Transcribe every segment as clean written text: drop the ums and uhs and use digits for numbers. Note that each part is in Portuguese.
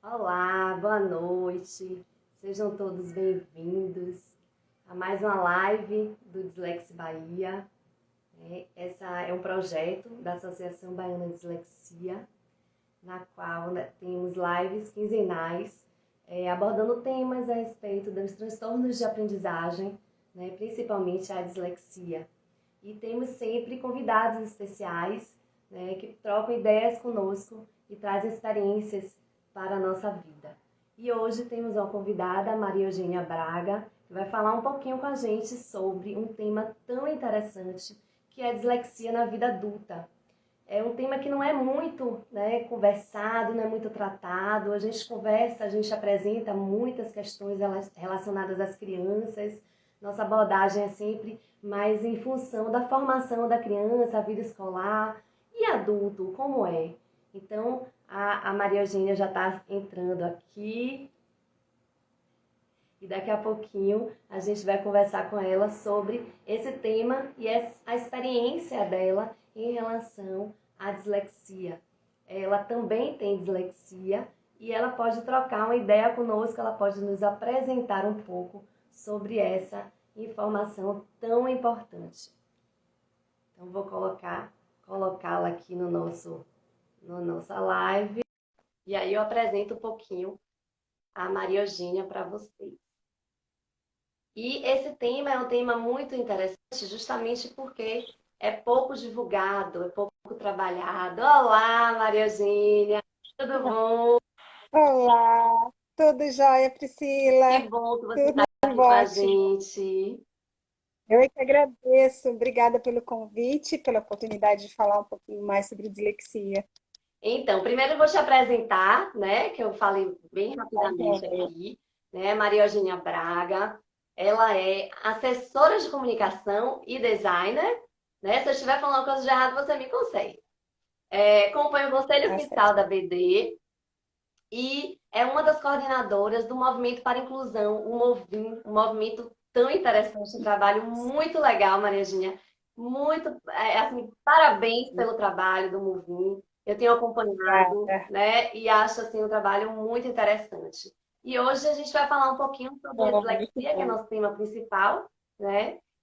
Olá, boa noite. Sejam todos bem-vindos a mais uma live do Dislexia Bahia. Essa é um projeto da Associação Baiana de Dislexia, na qual temos lives quinzenais abordando temas a respeito dos transtornos de aprendizagem, principalmente a dislexia. E temos sempre convidados especiais, que trocam ideias conosco e trazem experiências para a nossa vida. E hoje temos uma convidada, a Maria Eugênia Braga, que vai falar um pouquinho com a gente sobre um tema tão interessante, que é a dislexia na vida adulta. É um tema que não é muito conversado, não é muito tratado. A gente conversa, a gente apresenta muitas questões relacionadas às crianças. Nossa abordagem é sempre mais em função da formação da criança, a vida escolar e adulto, como é. Então, a Maria Eugênia já está entrando aqui e daqui a pouquinho a gente vai conversar com ela sobre esse tema e a experiência dela em relação à dislexia. Ela também tem dislexia e ela pode trocar uma ideia conosco, ela pode nos apresentar um pouco sobre essa informação tão importante. Então, vou colocá-la aqui na nossa live. E aí eu apresento um pouquinho a Maria Eugênia para vocês. E esse tema é um tema muito interessante, justamente porque é pouco divulgado, é pouco trabalhado. Olá, Maria Eugênia, tudo bom? Olá, tudo jóia, Priscila? Que bom que você está Tudo aqui com a ótimo. gente. Eu é que agradeço. Obrigada pelo convite, pela oportunidade de falar um pouquinho mais sobre dislexia. Então, primeiro eu vou te apresentar, que eu falei bem rapidamente Uhum. aqui, Maria Eugênia Braga. Ela é assessora de comunicação e designer, Se eu estiver falando coisa de errado, você me consegue. Compõe o Conselho Tá Fiscal certo. da BD e é uma das coordenadoras do Movimento para a Inclusão, o Movim, um movimento tão interessante, um trabalho muito legal, Mariazinha. Muito, assim, parabéns pelo trabalho do Movim. Eu tenho acompanhado, Obrigada. e acho assim um trabalho muito interessante. E hoje a gente vai falar um pouquinho sobre a Oh, muito dislexia, que é bom. nosso tema principal,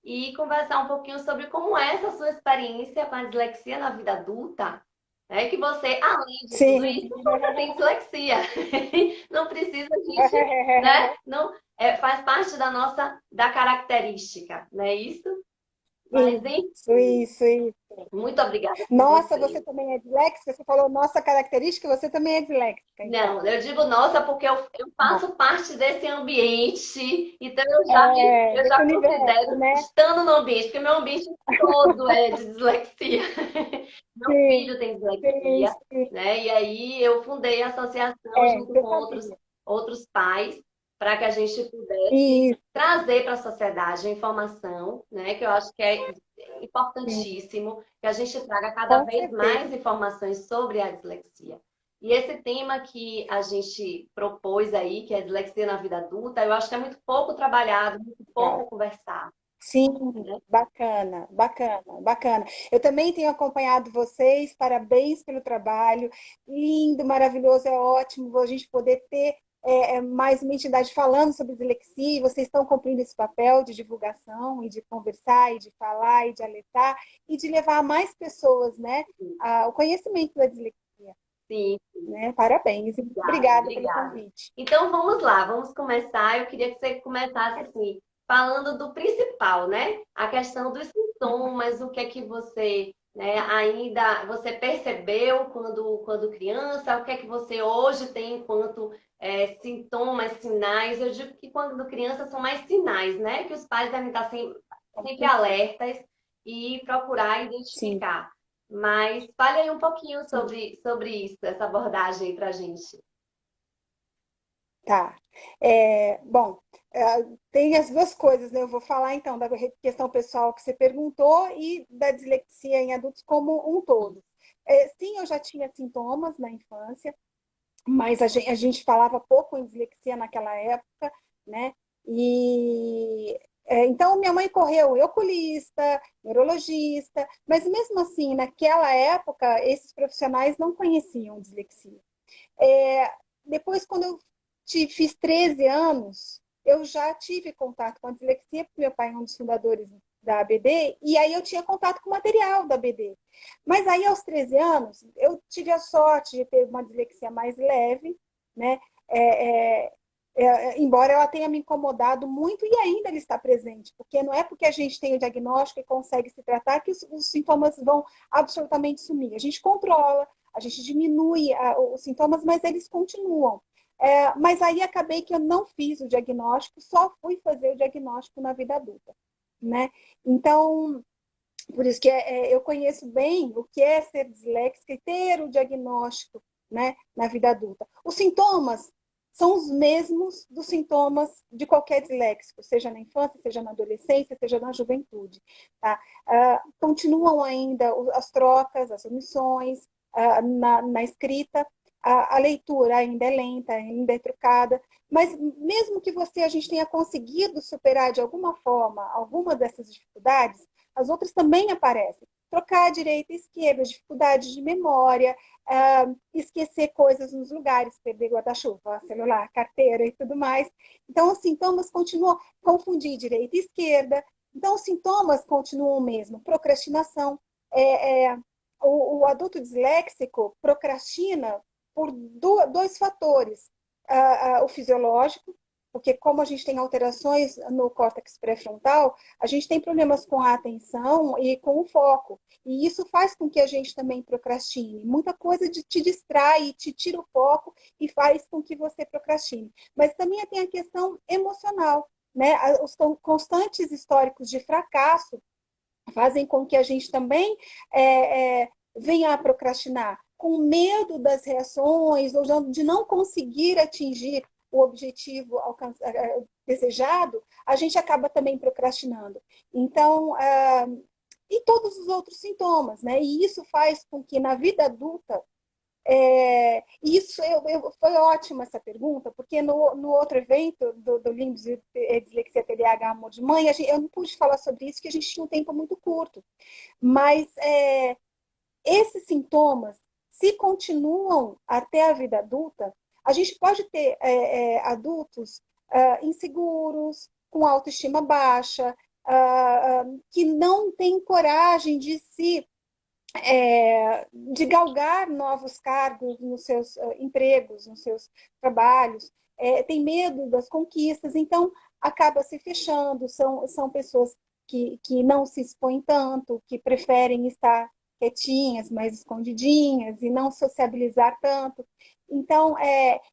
E conversar um pouquinho sobre como é essa sua experiência com a dislexia na vida adulta, que você, além de tudo Sim. isso, você tem dislexia. Não precisa a gente, Não, faz parte da característica, não é isso? Mas, enfim, Isso. muito obrigada por Nossa, você você. também é disléxica? Você falou nossa característica, você também é disléxica, então. Não, eu digo nossa porque eu Ah, faço parte desse ambiente, então eu eu desse já universo, considero né? estando no ambiente, porque meu ambiente todo é de dislexia. Meu Sim, filho tem sim, dislexia, sim. E aí eu fundei a associação junto Eu com sabia. outros pais para que a gente pudesse Isso, trazer para a sociedade a informação, que eu acho que é sim, importantíssimo que a gente traga cada com vez certeza. mais informações sobre a dislexia. E esse tema que a gente propôs aí, que é a dislexia na vida adulta, eu acho que é muito pouco trabalhado, muito pouco conversado, Sim, né? bacana. Eu também tenho acompanhado vocês, parabéns pelo trabalho, lindo, maravilhoso, é ótimo a gente poder ter mais uma entidade falando sobre dislexia, e vocês estão cumprindo esse papel de divulgação e de conversar e de falar e de alertar e de levar a mais pessoas, né, o conhecimento da dislexia, Sim, né? Parabéns e muito obrigada, obrigada pelo obrigada. convite. Então vamos lá, vamos começar. Eu queria que você começasse assim, falando do principal, A questão dos sintomas, o que é que você, ainda você percebeu quando criança, o que é que você hoje tem enquanto sintomas, sinais. Eu digo que quando criança são mais sinais, Que os pais devem estar sempre alertas e procurar Sim, identificar. Mas fale aí um pouquinho sim. sobre isso, essa abordagem aí pra gente. Tá. Bom, é, tem as duas coisas, né? Eu vou falar então da questão pessoal que você perguntou e da dislexia em adultos como um todo. Sim, eu já tinha sintomas na infância, mas a gente falava pouco em dislexia naquela época, né? E então minha mãe correu oculista, neurologista, mas mesmo assim, naquela época, esses profissionais não conheciam dislexia. depois, quando eu fiz 13 anos, eu já tive contato com a dislexia, porque meu pai é um dos fundadores da ABD, e aí eu tinha contato com o material da ABD. Mas aí, aos 13 anos, eu tive a sorte de ter uma dislexia mais leve, né? É, é, embora ela tenha me incomodado muito e ainda ele está presente, porque não é porque a gente tem o diagnóstico e consegue se tratar que os sintomas vão absolutamente sumir. A gente controla, a gente diminui os sintomas, mas eles continuam. Mas aí acabei que eu não fiz o diagnóstico, só fui fazer o diagnóstico na vida adulta, né? Então, por isso que eu conheço bem o que é ser disléxica e ter o diagnóstico, né, na vida adulta. Os sintomas são os mesmos dos sintomas de qualquer disléxico, seja na infância, seja na adolescência, seja na juventude. Tá? Continuam ainda as trocas, as omissões, na escrita, a leitura ainda é lenta, ainda é trucada, mas mesmo que a gente tenha conseguido superar de alguma forma alguma dessas dificuldades, as outras também aparecem. Trocar a direita e esquerda, dificuldade de memória, esquecer coisas nos lugares, perder guarda-chuva, celular, carteira e tudo mais. Então, os sintomas continuam, confundir direita e esquerda. Então, os sintomas continuam o mesmo. Procrastinação. O adulto disléxico procrastina por dois fatores. O fisiológico, porque como a gente tem alterações no córtex pré-frontal, a gente tem problemas com a atenção e com o foco. E isso faz com que a gente também procrastine. Muita coisa te distrai, te tira o foco e faz com que você procrastine. Mas também tem a questão emocional, né? Os constantes históricos de fracasso fazem com que a gente também venha a procrastinar, com medo das reações, ou de não conseguir atingir o objetivo desejado, a gente acaba também procrastinando. Então, e todos os outros sintomas, né? E isso faz com que na vida adulta, foi ótima essa pergunta, porque no outro evento do Limbs Dislexia TDAH Amor de Mãe, eu não pude falar sobre isso, porque a gente tinha um tempo muito curto. Mas esses sintomas, se continuam até a vida adulta, a gente pode ter adultos inseguros, com autoestima baixa, que não têm coragem de galgar novos cargos nos seus empregos, nos seus trabalhos, tem medo das conquistas, então acaba se fechando, são pessoas que não se expõem tanto, que preferem estar quietinhas, mais escondidinhas, e não sociabilizar tanto. Então,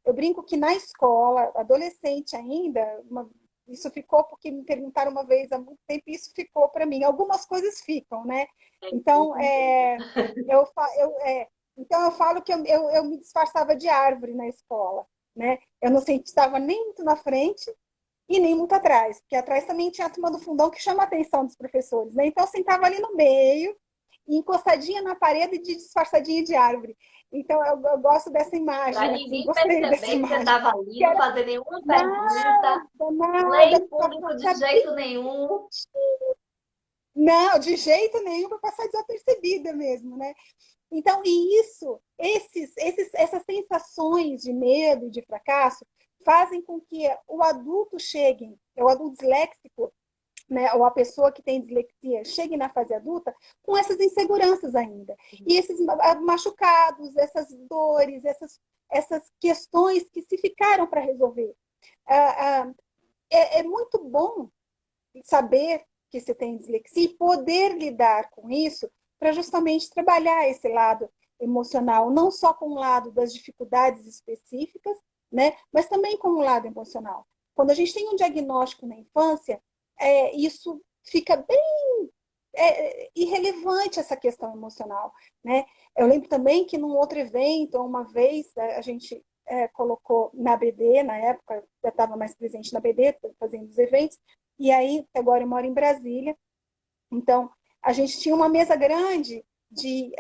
eu brinco que na escola, adolescente ainda, isso ficou porque me perguntaram uma vez há muito tempo, e isso ficou para mim. Algumas coisas ficam, né? Então, então eu falo que eu me disfarçava de árvore na escola, né? Eu não estava nem muito na frente e nem muito atrás, porque atrás também tinha a turma do fundão que chama a atenção dos professores, né? Então eu sentava ali no meio, encostadinha na parede e disfarçadinha de árvore. Então eu gosto dessa Para imagem, assim, ninguém gostei dessa perceber que você imagem. estava ali, Que não era fazer nenhuma pergunta, nada, nem nada, em público de passar jeito nenhum. não, de jeito nenhum para passar desapercebida mesmo, né? Então, e essas sensações de medo, de fracasso, fazem com que o adulto chegue, o adulto disléxico, né, ou a pessoa que tem dislexia, chegue na fase adulta com essas inseguranças ainda. E esses machucados, essas dores, essas questões que se ficaram para resolver. É muito bom saber que você tem dislexia e poder lidar com isso para justamente trabalhar esse lado emocional, não só com o lado das dificuldades específicas, né, mas também com o lado emocional. Quando a gente tem um diagnóstico na infância, isso fica bem irrelevante, essa questão emocional, né? Eu lembro também que num outro evento, uma vez, a gente colocou na BD, na época, eu estava mais presente na BD, fazendo os eventos, e aí, agora eu moro em Brasília, então a gente tinha uma mesa grande de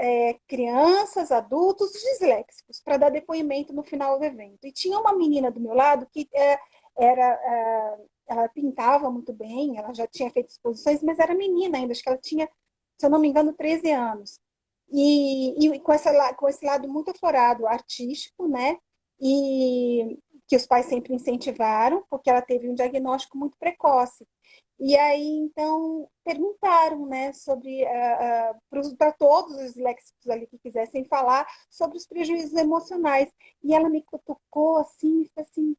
crianças, adultos disléxicos, para dar depoimento no final do evento. E tinha uma menina do meu lado que ela pintava muito bem, ela já tinha feito exposições, mas era menina ainda, acho que ela tinha, se eu não me engano, 13 anos. E com esse lado muito aflorado artístico, né? e que os pais sempre incentivaram, porque ela teve um diagnóstico muito precoce. E aí, então, perguntaram, né, sobre, para todos os léxicos ali que quisessem falar, sobre os prejuízos emocionais. E ela me cutucou assim, e falou assim,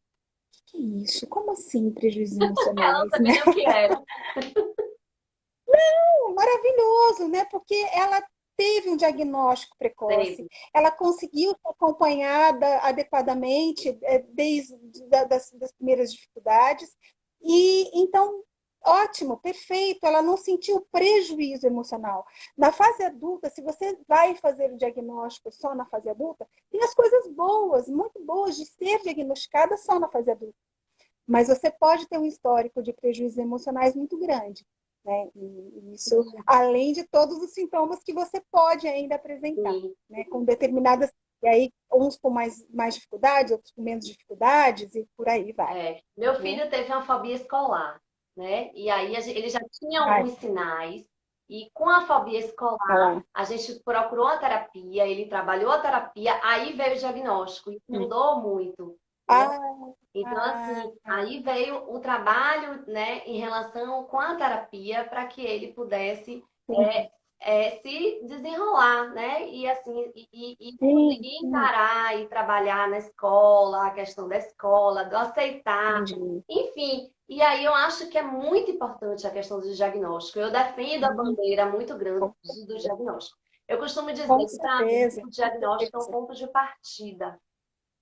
que é isso? Como assim prejuízos Ela não emocionais, sabia né? nem o que era. Maravilhoso, né? Porque ela teve um diagnóstico precoce, Teve. ela conseguiu ser acompanhada adequadamente desde das primeiras dificuldades, e então, ótimo, perfeito, ela não sentiu prejuízo emocional. Na fase adulta, se você vai fazer o diagnóstico só na fase adulta, tem as coisas boas, muito boas de ser diagnosticada só na fase adulta. Mas você pode ter um histórico de prejuízos emocionais muito grande, né? E isso, além de todos os sintomas que você pode ainda apresentar, Sim. né? Com determinadas, e aí uns com mais dificuldades, outros com menos dificuldades, e por aí vai, É. Meu né? filho teve uma fobia escolar, né? E aí ele já tinha Ai, alguns sinais. E com a fobia olha escolar, lá. a gente procurou a terapia, ele trabalhou a terapia, aí veio o diagnóstico e mudou muito, né? Ah, Então, ah, assim, ah, aí veio o trabalho, né, em relação com a terapia para que ele pudesse entendi. se desenrolar, né? E assim, e Sim, conseguir sim, encarar e trabalhar na escola, a questão da escola, do aceitar, entendi. enfim. E aí eu acho que é muito importante a questão do diagnóstico. Eu defendo a bandeira muito grande Com do certeza, diagnóstico. Eu costumo com dizer que, para mim, certeza, o com diagnóstico é um certeza. ponto de partida,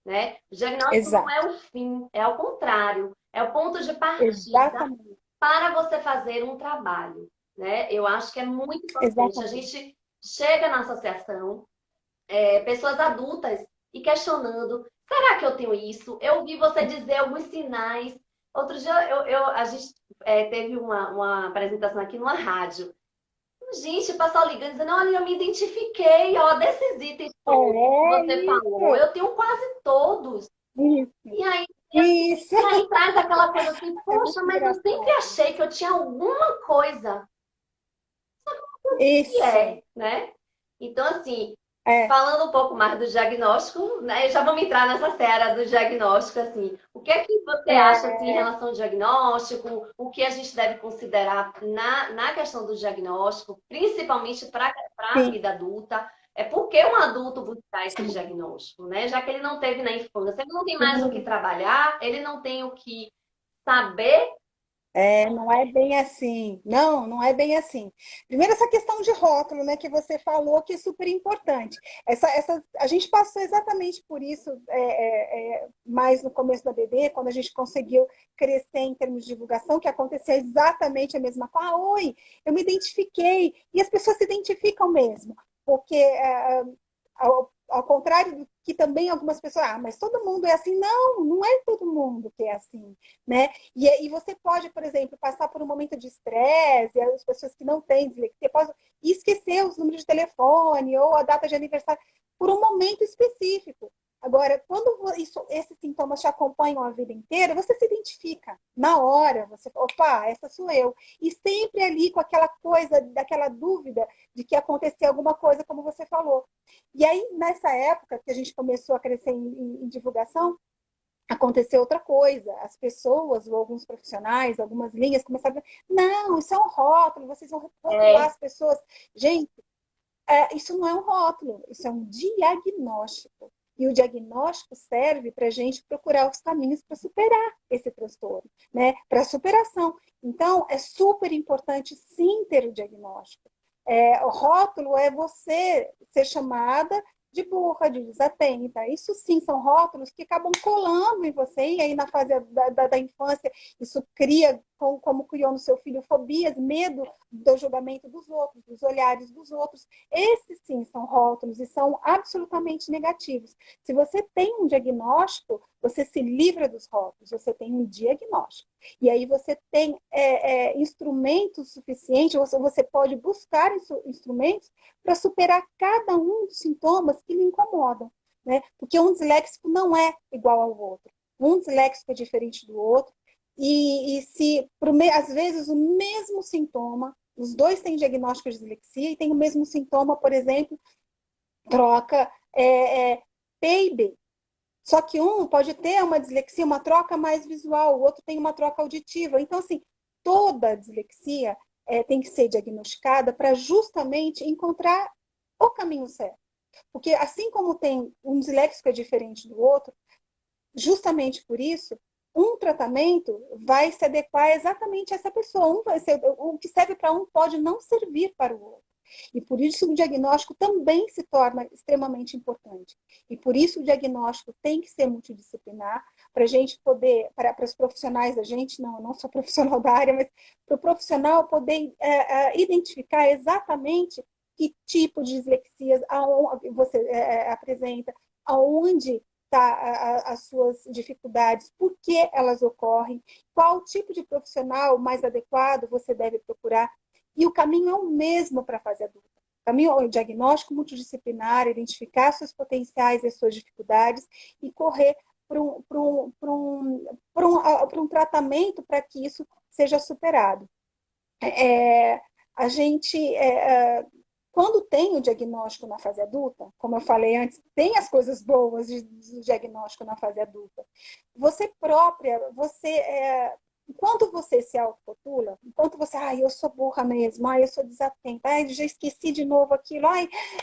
né? O diagnóstico não é Exato, o fim, é ao contrário, é o ponto de partida exatamente, para você fazer um trabalho, né? Eu acho que é muito importante. A exatamente. gente chega na associação, pessoas adultas, e questionando: será que eu tenho isso? Eu ouvi você dizer alguns sinais. Outro dia a gente teve uma apresentação aqui numa rádio. Gente, o pessoal ligando dizendo: olha, eu me identifiquei, ó, desses itens todos que É você falou, isso, eu tenho quase todos. isso. E aí, Isso, e aí traz aquela coisa assim, é muito poxa, mas eu sempre engraçado. achei que eu tinha alguma coisa que Isso, é, né? Então, assim, é, falando um pouco mais do diagnóstico, né? Já vamos entrar nessa seara do diagnóstico, assim. O que é que você acha, assim, em é, relação ao diagnóstico? O que a gente deve considerar na questão do diagnóstico, principalmente para a sim, vida adulta? É por que um adulto buscar esse sim, diagnóstico, né? Já que ele não teve na infância, ele não tem mais o que sim. trabalhar, ele não tem o que saber. É, não é bem assim. Não, não é bem assim. Primeiro, essa questão de rótulo, né, que você falou, que é super importante. A gente passou exatamente por isso mais no começo da BD, quando a gente conseguiu crescer em termos de divulgação, que aconteceu exatamente a mesma coisa. Ah, oi, eu me identifiquei. E as pessoas se identificam mesmo, porque ao contrário do que também algumas pessoas, mas todo mundo é assim. Não, não é todo mundo que é assim, né? E você pode, por exemplo, passar por um momento de estresse, as pessoas que não têm dislexia podem esquecer os números de telefone ou a data de aniversário por um momento específico. Agora, quando esses sintomas te acompanham a vida inteira, você se identifica na hora, você fala, opa, essa sou eu. E sempre ali com aquela coisa, daquela dúvida de que aconteceu alguma coisa, como você falou. E aí, nessa época que a gente começou a crescer em divulgação, aconteceu outra coisa. As pessoas, ou alguns profissionais, algumas linhas começaram a dizer, não, isso é um rótulo, vocês vão rotular É, as pessoas. Gente, isso não é um rótulo, isso é um diagnóstico. E o diagnóstico serve para a gente procurar os caminhos para superar esse transtorno, né? Para superação. Então, é super importante sim ter o diagnóstico. O rótulo é você ser chamada de burra, de desatenta. Isso sim são rótulos que acabam colando em você, e aí na fase da infância, isso cria, como criou no seu filho, fobias, medo do julgamento dos outros, dos olhares dos outros. Esses sim são rótulos e são absolutamente negativos. Se você tem um diagnóstico, você se livra dos rótulos, você tem um diagnóstico. E aí você tem instrumentos suficientes, você pode buscar instrumentos para superar cada um dos sintomas que lhe incomodam. Né? Porque um disléxico não é igual ao outro. Um disléxico é diferente do outro. E se, às vezes, o mesmo sintoma, os dois têm diagnóstico de dislexia e têm o mesmo sintoma, por exemplo, troca PIB. Só que um pode ter uma dislexia, uma troca mais visual, o outro tem uma troca auditiva. Então, assim, toda dislexia tem que ser diagnosticada para justamente encontrar o caminho certo. Porque assim como tem um disléxico é diferente do outro, justamente por isso, um tratamento vai se adequar exatamente a essa pessoa. O que serve para um pode não servir para o outro. E por isso o diagnóstico também se torna extremamente importante. E por isso o diagnóstico tem que ser multidisciplinar, para a gente poder, para os profissionais da gente, não, eu não sou profissional da área, mas para o profissional poder identificar exatamente que tipo de dislexias você apresenta, aonde tá, as suas dificuldades, por que elas ocorrem, qual tipo de profissional mais adequado você deve procurar. E o caminho é o mesmo para a fase adulta. O caminho é o diagnóstico multidisciplinar, identificar seus potenciais e suas dificuldades e correr para um tratamento para que isso seja superado. A gente, quando tem o diagnóstico na fase adulta, como eu falei antes, tem as coisas boas do diagnóstico na fase adulta. Você própria, enquanto você se autorrotula, enquanto você, eu sou burra mesmo, eu sou desatenta, já esqueci de novo aquilo,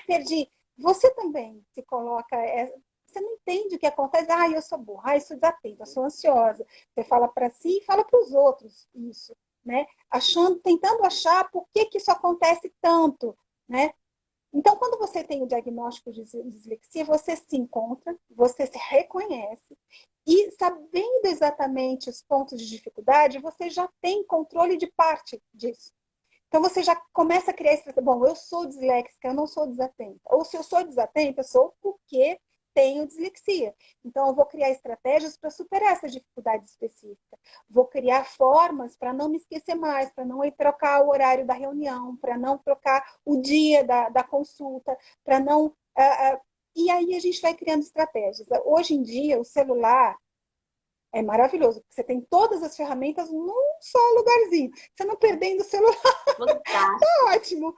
perdi. Você também se coloca, você não entende o que acontece, eu sou burra, eu sou desatenta, eu sou ansiosa. Você fala para si e fala para os outros isso, né? Tentando achar por que isso acontece tanto, né? Então, quando você tem o diagnóstico de dislexia, você se encontra, você se reconhece e, sabendo exatamente os pontos de dificuldade, você já tem controle de parte disso. Então, você já começa a criar estratégia. Bom, eu sou disléxica, eu não sou desatenta. Ou se eu sou desatenta, eu sou porque tenho dislexia. Então, eu vou criar estratégias para superar essa dificuldade específica. Vou criar formas para não me esquecer mais, para não ir trocar o horário da reunião, para não trocar o dia da consulta, para não. E aí a gente vai criando estratégias. Hoje em dia, o celular é maravilhoso, porque você tem todas as ferramentas num só lugarzinho. Você não perdendo o celular, Fantástico. tá ótimo.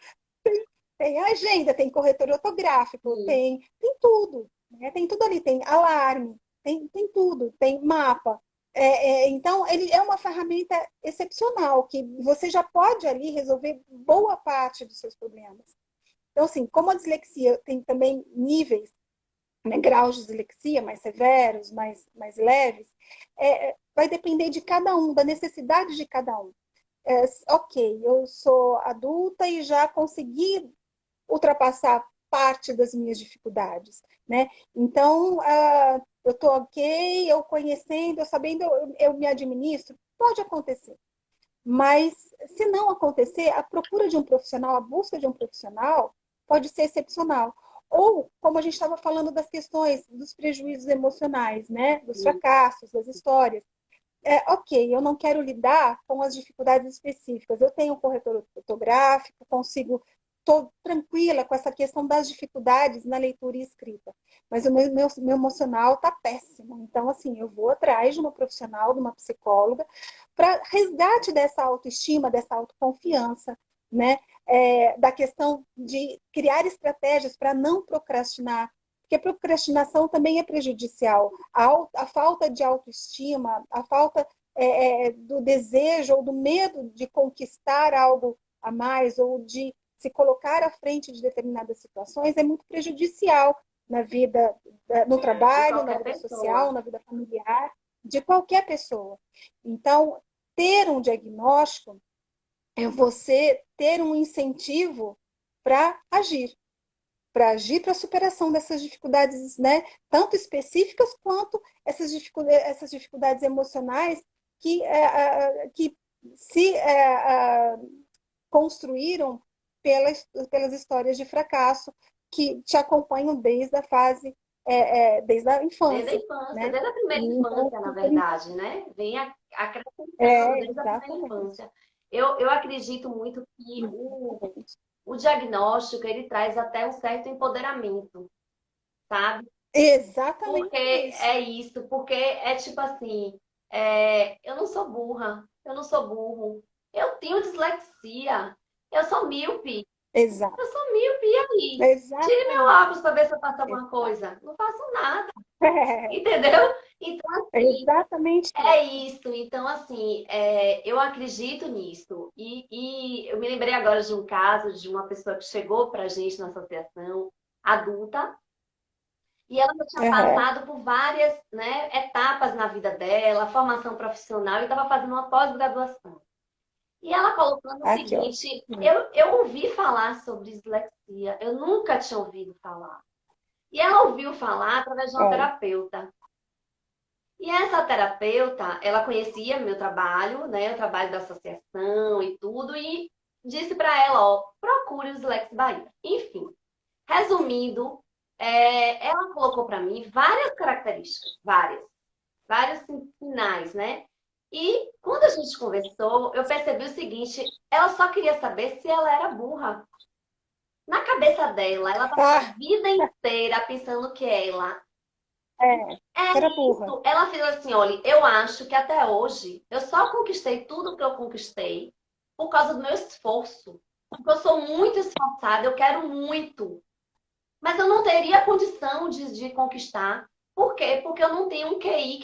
Tem agenda, tem corretor ortográfico, tem tudo. Né? Tem tudo ali, tem alarme, tem tudo, tem mapa. Então, ele é uma ferramenta excepcional, que você já pode ali resolver boa parte dos seus problemas. Então, assim, como a dislexia tem também níveis, né, graus de dislexia mais severos, mais leves, vai depender de cada um, da necessidade de cada um. Ok, eu sou adulta e já consegui ultrapassar parte das minhas dificuldades, né? Então, eu estou ok, eu conhecendo, eu sabendo, eu me administro, pode acontecer. Mas, se não acontecer, a procura de um profissional, a busca de um profissional pode ser excepcional. Ou, como a gente estava falando das questões dos prejuízos emocionais, né? Dos fracassos, das histórias. Ok, eu não quero lidar com as dificuldades específicas. Eu tenho um corretor ortográfico, estou tranquila com essa questão das dificuldades na leitura e escrita. Mas o meu emocional está péssimo. Então, assim, eu vou atrás de uma profissional, de uma psicóloga, para resgate dessa autoestima, dessa autoconfiança, né? Da questão de criar estratégias para não procrastinar, porque procrastinação também é prejudicial. A falta de autoestima, a falta do desejo ou do medo de conquistar algo a mais ou de se colocar à frente de determinadas situações é muito prejudicial na vida, no De trabalho, na qualquer vida pessoa. social, na vida familiar, de qualquer pessoa. Então, ter um diagnóstico é você ter um incentivo para agir para a superação dessas dificuldades, né? Tanto específicas quanto essas dificuldades emocionais que se construíram pelas histórias de fracasso que te acompanham desde a fase, desde a Desde a infância, infância, né? desde a E, primeira então, infância, na super verdade, importante. né? Vem acrescentando desde a primeira Exatamente. infância. Eu acredito muito que Exatamente. o diagnóstico, ele traz até um certo empoderamento, sabe? Porque Exatamente isso. é isso, porque é tipo assim, eu não sou burra, eu não sou burro, eu tenho dislexia, eu sou míope, Exato. Eu sou míope, e aí? Tire meu Exatamente. óculos para ver se eu faço alguma Exato. coisa. Não faço nada, entendeu? Então, É assim, exatamente é isso. isso. Então, assim, eu acredito nisso. E eu me lembrei agora de um caso de uma pessoa que chegou para a gente na associação, adulta, e ela já tinha Aham. passado por várias, né, etapas na vida dela, formação profissional, e estava fazendo uma pós-graduação. E ela colocando o Aqui, ó. seguinte: eu ouvi falar sobre dislexia, eu nunca tinha ouvido falar. E ela ouviu falar através de uma Olha. terapeuta. E essa terapeuta, ela conhecia meu trabalho, né, o trabalho da associação e tudo, e disse para ela, ó, procure os Lex Bahia. Enfim, resumindo, ela colocou para mim várias características, vários sinais, né? E quando a gente conversou, eu percebi o seguinte, ela só queria saber se ela era burra. Na cabeça dela, ela passou a Ah, vida inteira pensando que ela é. é Era burra. isso. Ela fez assim, olha, eu acho que até hoje eu só conquistei tudo que eu conquistei por causa do meu esforço. Porque eu sou muito esforçada, eu quero muito. Mas eu não teria condição de conquistar. Por quê? Porque eu não tenho um QI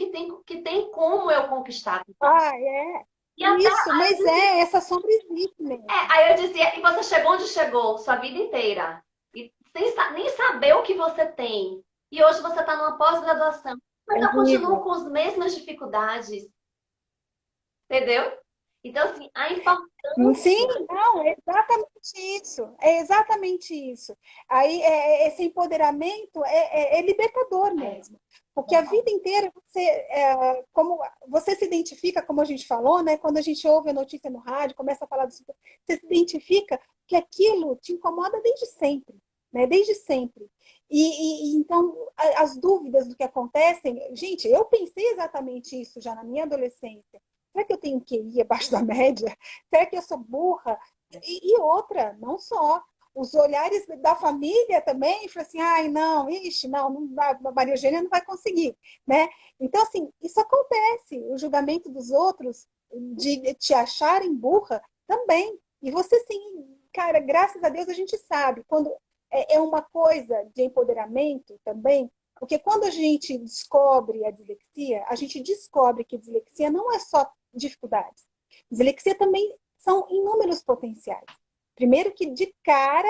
que tem como eu conquistar. Ah, é. E até Isso, mas essa sombra existe mesmo. aí eu dizia, e você chegou onde chegou, sua vida inteira. E sem nem saber o que você tem. E hoje você está numa pós-graduação. Mas eu continuo Terrível. com as mesmas dificuldades. Entendeu? Então, assim, a Sim, importância. não, é exatamente isso. É exatamente isso. Aí, esse empoderamento é libertador É, mesmo. Porque a vida inteira como você se identifica, como a gente falou, né? Quando a gente ouve a notícia no rádio, começa a falar disso, você se identifica que aquilo te incomoda desde sempre, né? Desde sempre. Então, as dúvidas do que acontecem, gente, eu pensei exatamente isso já na minha adolescência. Será que eu tenho QI abaixo da média? Será que eu sou burra? E outra, não só. Os olhares da família também, falam assim, ai, não, ixi, não dá, a Maria Eugênia não vai conseguir, né? Então, assim, isso acontece, o julgamento dos outros, de te acharem burra, também. E você, sim, cara, graças a Deus a gente sabe, quando é uma coisa de empoderamento também, porque quando a gente descobre a dislexia, a gente descobre que a dislexia não é só dificuldades. Dislexia também são inúmeros potenciais. Primeiro que de cara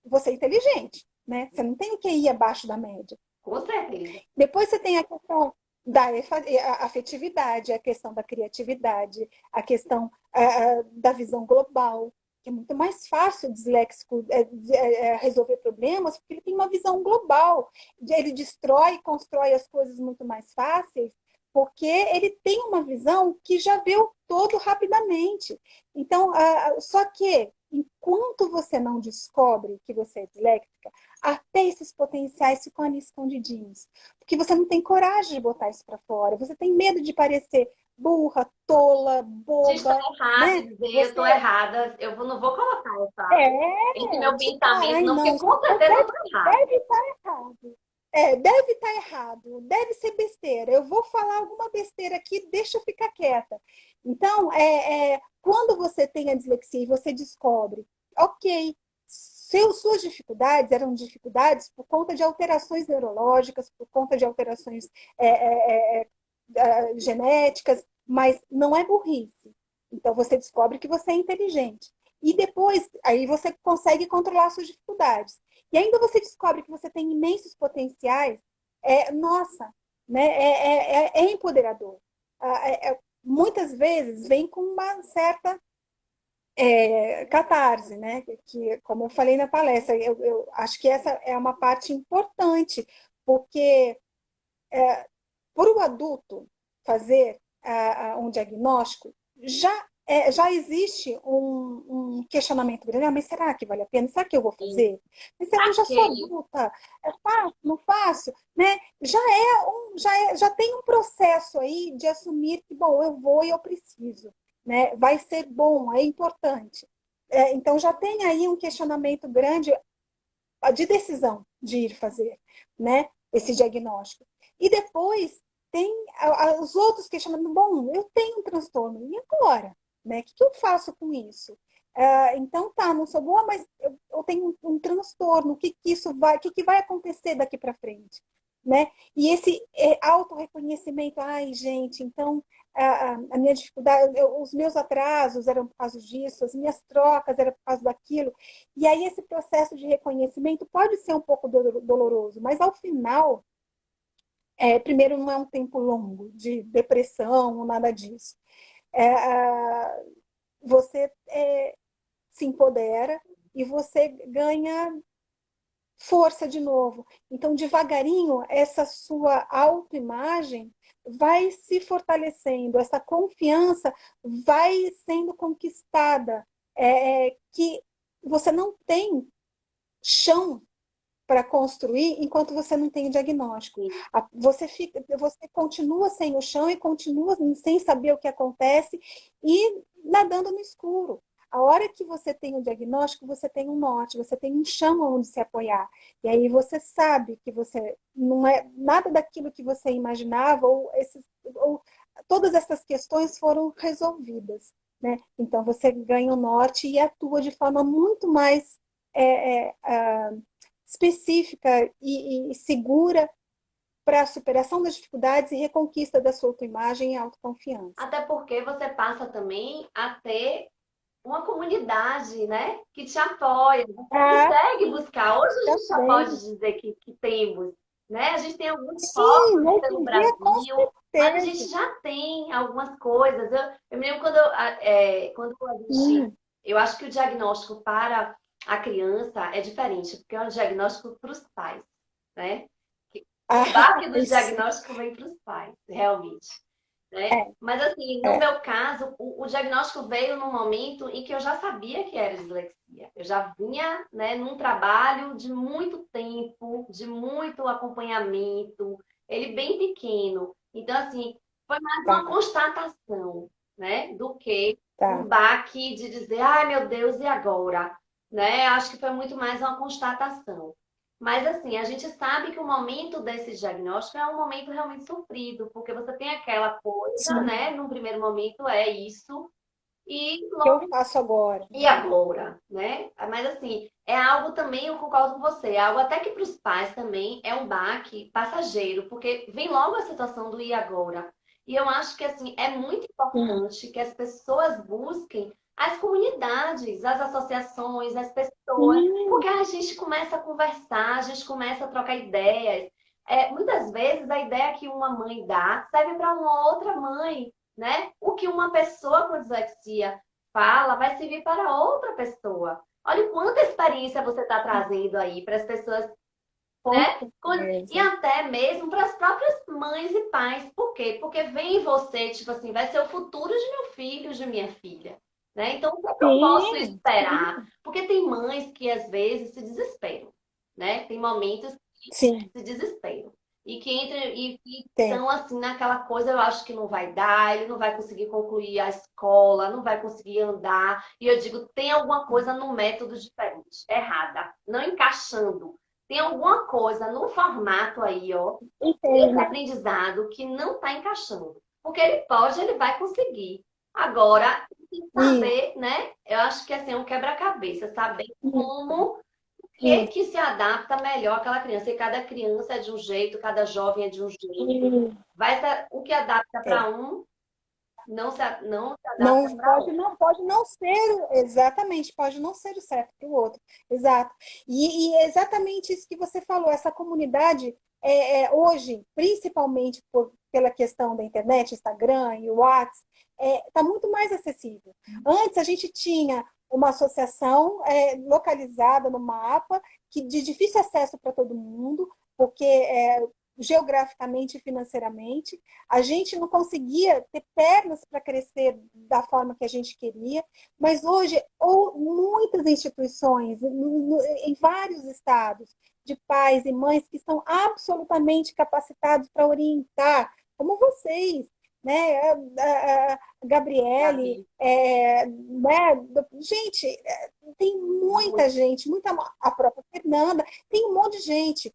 você é inteligente, né? Você não tem o QI abaixo da média. com certeza. Depois você tem a questão da afetividade, a questão da criatividade, a questão da visão global, que é muito mais fácil o disléxico resolver problemas, porque ele tem uma visão global. Ele destrói e constrói as coisas muito mais fáceis, porque ele tem uma visão que já vê o todo rapidamente. Então, só que enquanto você não descobre que você é disléxica, até esses potenciais ficam ali escondidinhos. Porque você não tem coragem de botar isso para fora. Você tem medo de parecer burra, tola, De estar boba, errada, né? dizer eu Você estou errada, não vou colocar esse meu tipo, pensamento, ai não, porque não, com certeza eu estou errada. deve estar errado. Deve estar errado, deve ser besteira. Eu vou falar alguma besteira aqui, deixa eu ficar quieta. Então, quando você tem a dislexia e você descobre, ok, suas dificuldades eram dificuldades por conta de alterações neurológicas, por conta de alterações é, é, é, genéticas, mas não é burrice. Então, você descobre que você é inteligente. E depois, aí você consegue controlar suas dificuldades. E ainda você descobre que você tem imensos potenciais, nossa, né? É empoderador. Muitas vezes vem com uma certa catarse, né? Que, como eu falei na palestra, eu acho que essa é uma parte importante, porque por o adulto fazer um diagnóstico, já existe um questionamento grande. Mas será que vale a pena? Será que eu vou fazer? Mas será que eu já sou Saquei. adulta? É fácil? Não faço? Né? Já tem um processo aí de assumir que, bom, eu vou e eu preciso. Né? Vai ser bom, é importante. Então, já tem aí um questionamento grande de decisão de ir fazer, né? Esse diagnóstico. E depois tem os outros questionamentos. Bom, eu tenho um transtorno, e agora? Né? O que eu faço com isso? Então tá, não sou boa, mas eu tenho um transtorno. O que vai acontecer daqui para frente? Né? E esse autorreconhecimento, ai, gente, então a minha dificuldade, os meus atrasos eram por causa disso, as minhas trocas eram por causa daquilo. E aí esse processo de reconhecimento pode ser um pouco doloroso, mas ao final, primeiro, não é um tempo longo de depressão ou nada disso. Você se empodera e você ganha força de novo. Então, devagarinho, essa sua autoimagem vai se fortalecendo, essa confiança vai sendo conquistada, que você não tem chão para construir enquanto você não tem o diagnóstico. Você continua sem o chão e continua sem saber o que acontece e nadando no escuro. A hora que você tem o diagnóstico, você tem um norte, você tem um chão onde se apoiar. E aí você sabe que você não é nada daquilo que você imaginava, ou todas essas questões foram resolvidas. Né? Então você ganha o norte e atua de forma muito mais específica e segura para a superação das dificuldades e reconquista da sua autoimagem e autoconfiança. Até porque você passa também a ter uma comunidade, né, que te apoia, consegue buscar. Hoje a gente já pode dizer que temos, né? A gente tem alguns focos pelo Brasil, mas a gente já tem algumas coisas. Eu me lembro quando a gente... Eu acho que o diagnóstico para a criança é diferente, porque é um diagnóstico para os pais, né? O baque do diagnóstico vem para os pais, realmente. Né? Mas assim, no meu caso, o diagnóstico veio num momento em que eu já sabia que era dislexia. Eu já vinha, né, num trabalho de muito tempo, de muito acompanhamento, ele bem pequeno. Então, assim, foi mais uma constatação, né, do que um baque de dizer, ai meu Deus, e agora? Né? Acho que foi muito mais uma constatação. Mas assim, a gente sabe que o momento desse diagnóstico é um momento realmente sofrido, porque você tem aquela coisa, né? No primeiro momento é isso, e logo... que eu faço agora? E agora, né? Mas assim, é algo também, eu concordo com você, é algo até que para os pais também é um baque passageiro, porque vem logo a situação do e agora. E eu acho que assim, é muito importante que as pessoas busquem as comunidades, as associações, as pessoas, porque a gente começa a conversar, a gente começa a trocar ideias. Muitas vezes a ideia que uma mãe dá serve para uma outra mãe, né? O que uma pessoa com dislexia fala vai servir para outra pessoa. Olha quanta experiência você está trazendo aí para as pessoas, né? E até mesmo para as próprias mães e pais. Por quê? Porque vem em você, tipo assim, vai ser o futuro de meu filho, de minha filha. Né? Então, o que eu posso esperar? Porque tem mães que às vezes se desesperam. Né? Tem momentos que se desesperam. E que entram e estão assim naquela coisa, eu acho que não vai dar, ele não vai conseguir concluir a escola, não vai conseguir andar. E eu digo, tem alguma coisa no método diferente, errada, não encaixando. Tem alguma coisa no formato aí, ó, desse aprendizado que não está encaixando. Porque ele vai conseguir. Agora, tem que saber, né? Eu acho que assim, é um quebra-cabeça, saber como que se adapta melhor àquela criança. E cada criança é de um jeito, cada jovem é de um jeito. O que adapta para um não se adapta para outro. Não pode não ser, exatamente, pode não ser o certo para o outro. Exato. E é exatamente isso que você falou, essa comunidade hoje, principalmente pela questão da internet, Instagram e o WhatsApp, está muito mais acessível. Antes a gente tinha uma associação localizada no mapa, de difícil acesso para todo mundo, porque geograficamente e financeiramente, a gente não conseguia ter pernas para crescer da forma que a gente queria, mas hoje muitas instituições em vários estados de pais e mães que estão absolutamente capacitados para orientar, como vocês, né? A Gabriele, né? Gente, tem muita gente, a própria Fernanda, tem um monte de gente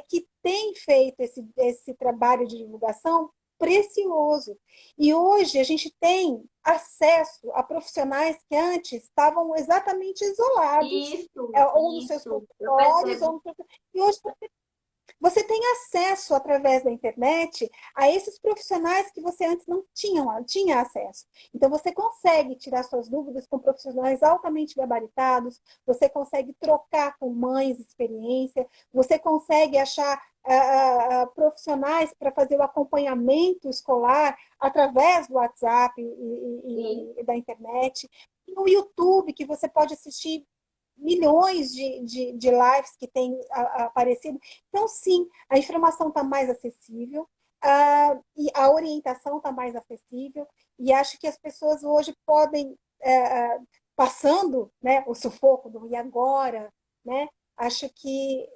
que tem feito esse trabalho de divulgação precioso. E hoje a gente tem acesso a profissionais que antes estavam exatamente isolados, ou nos seus Eu consultórios, ou percebo. no seu... E hoje você tem acesso através da internet a esses profissionais que você antes não tinha acesso. Então você consegue tirar suas dúvidas com profissionais altamente gabaritados, você consegue trocar com mães de experiência, você consegue achar profissionais para fazer o acompanhamento escolar através do WhatsApp Sim, e da internet. E no YouTube, que você pode assistir milhões de lives que têm aparecido. Então, sim, a informação está mais acessível, e a orientação está mais acessível, e acho que as pessoas hoje podem, passando, né, o sufoco do e agora, né, acho que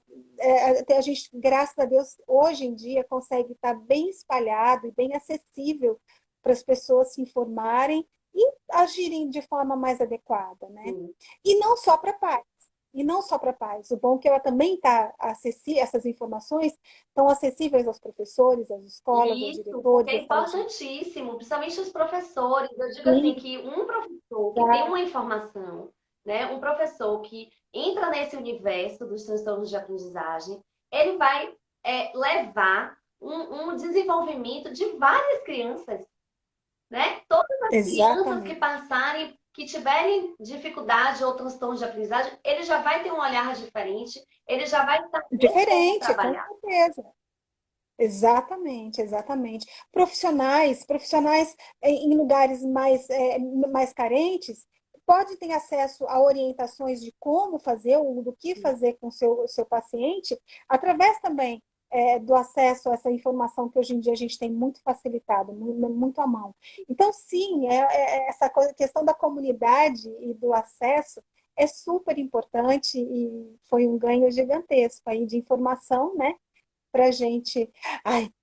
a gente, graças a Deus, hoje em dia consegue estar bem espalhado e bem acessível para as pessoas se informarem e agirem de forma mais adequada, né? sim. E não só para pais. E não só para pais. O bom é que ela também está acessível, essas informações estão acessíveis aos professores, às escolas, aos Isso, porque diretores, é às salas de... importantíssimo, principalmente os professores. Eu digo assim Sim, que um professor que tem tá. uma informação, né, um professor que entra nesse universo dos transtornos de aprendizagem, ele vai levar um desenvolvimento de várias crianças, né? Todas as crianças que Exatamente. passarem, que tiverem dificuldade ou transtorno de aprendizagem, ele já vai ter um olhar diferente, ele já vai saber como Diferente, com trabalhar. certeza. Exatamente, exatamente. Profissionais em lugares mais carentes, podem ter acesso a orientações de como fazer ou do que fazer com o seu paciente, através também do acesso a essa informação que hoje em dia a gente tem muito facilitado, muito à mão. Então, sim, essa questão da comunidade e do acesso é super importante e foi um ganho gigantesco aí de informação, né? Para a gente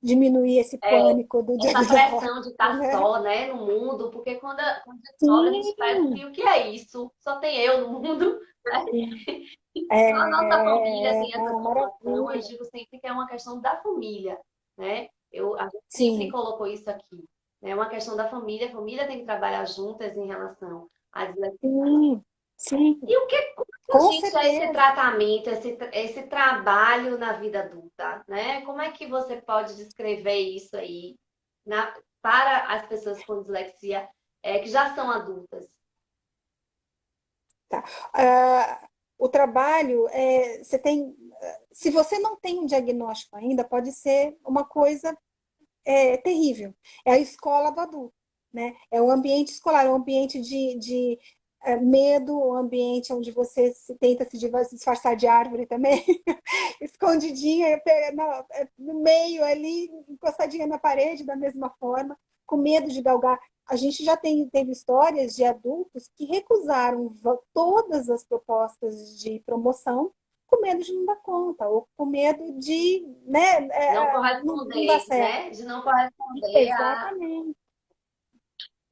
diminuir esse pânico do Essa diagnóstico, pressão de estar né? só, né, no mundo, porque quando descobre, a gente parece Sim, que o que é isso? Só tem eu no mundo, né? sim. Só a nossa família tem essa Não, situação. Eu maravilha. digo sempre que é uma questão da família, né? A gente sempre Sim, colocou isso aqui. É uma questão da família. A família tem que trabalhar juntas em relação à dislexia. sim, sim, E como que a com gente é esse certeza. tratamento, esse trabalho na vida adulta, né? Como é que você pode descrever isso aí para as pessoas com dislexia que já são adultas? Tá. O trabalho, você tem, se você não tem um diagnóstico ainda, pode ser uma coisa terrível. É a escola do adulto, né? É o ambiente escolar, é um ambiente de medo, um ambiente onde você tenta se disfarçar de árvore também, escondidinha, no meio ali, encostadinha na parede da mesma forma, com medo de galgar. A gente já teve histórias de adultos que recusaram todas as propostas de promoção com medo de não dar conta, ou com medo de, né, Não não dar corresponder, certo. né? De não corresponder a. Exatamente,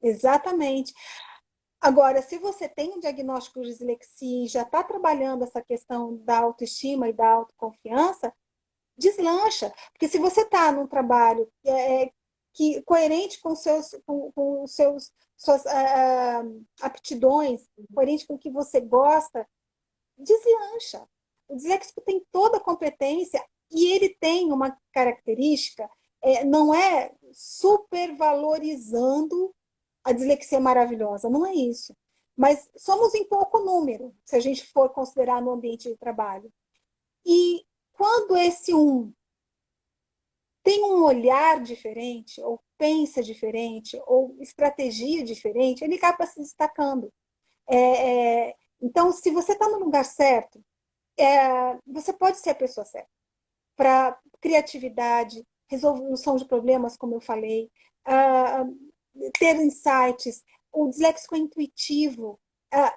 exatamente. Agora, se você tem um diagnóstico de dislexia e já está trabalhando essa questão da autoestima e da autoconfiança, deslancha. Porque se você está num trabalho coerente com os suas aptidões, coerente com o que você gosta, deslancha. O disléxico tem toda a competência e ele tem uma característica, não é supervalorizando a dislexia maravilhosa, não é isso. Mas somos em pouco número, se a gente for considerar no ambiente de trabalho. E quando esse tem um olhar diferente, ou pensa diferente, ou estratégia diferente, ele acaba se destacando. Então, se você está no lugar certo, você pode ser a pessoa certa para criatividade, resolução de problemas, como eu falei, ter insights. O disléxico é intuitivo.